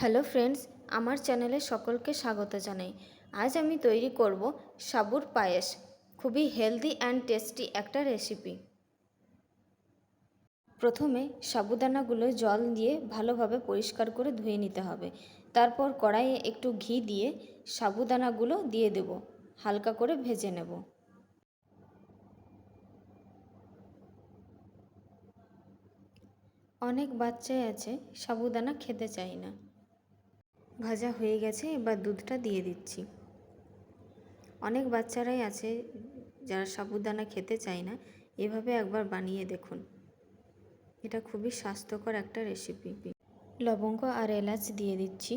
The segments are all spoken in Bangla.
হ্যালো ফ্রেন্ডস, আমার চ্যানেলে সকলকে স্বাগত জানাই। আজ আমি তৈরি করব সাবুর পায়েস। খুবই হেলদি অ্যান্ড টেস্টি একটা রেসিপি। প্রথমে সাবুদানাগুলো জল দিয়ে ভালোভাবে পরিষ্কার করে ধুয়ে নিতে হবে। তারপর কড়াইয়ে একটু ঘি দিয়ে সাবুদানাগুলো দিয়ে দেব, হালকা করে ভেজে নেব। অনেক বাচ্চাই আছে সাবুদানা খেতে চায় না। ভাজা হয়ে গেছে, এবার দুধটা দিয়ে দিচ্ছি। অনেক বাচ্চারাই আছে যারা সাবুদানা খেতে চায় না। এভাবে একবার বানিয়ে দেখুন, এটা খুবই স্বাস্থ্যকর একটা রেসিপি। লবঙ্গ আর এলাচ দিয়ে দিচ্ছি।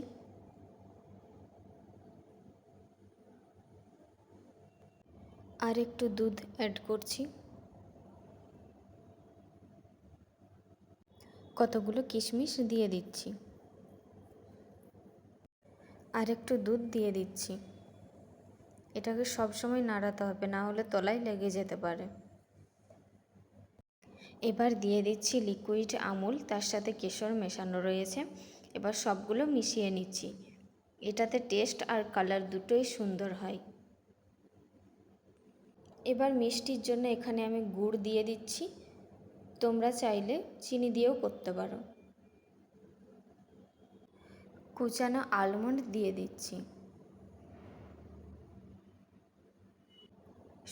আর একটু দুধ অ্যাড করছি। কতগুলো কিশমিশ দিয়ে দিচ্ছি। আর একটু দুধ দিয়ে দিচ্ছি। এটাকে সবসময় নাড়াতে হবে, না হলে তলায় লেগে যেতে পারে। এবার দিয়ে দিচ্ছি লিকুইড আমুল, তার সাথে কেশর মেশানো রয়েছে। এবার সবগুলো মিশিয়ে নিচ্ছি। এটাতে টেস্ট আর কালার দুটোই সুন্দর হয়। এবার মিষ্টির জন্য এখানে আমি গুড় দিয়ে দিচ্ছি। তোমরা চাইলে চিনি দিয়েও করতে পারো। কুচানো আলমন্ড দিয়ে দিচ্ছি।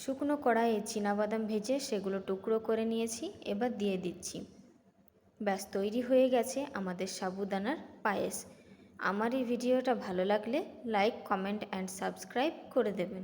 শুকনো কড়াইয়ে চীনাবাদাম ভেজে সেগুলো টুকরো করে নিয়েছি, এবার দিয়ে দিচ্ছি। ব্যাস, তৈরি হয়ে গেছে আমাদের সাবুদানার পায়েস। আমার এই ভিডিওটা ভালো লাগলে লাইক, কমেন্ট অ্যান্ড সাবস্ক্রাইব করে দেবেন।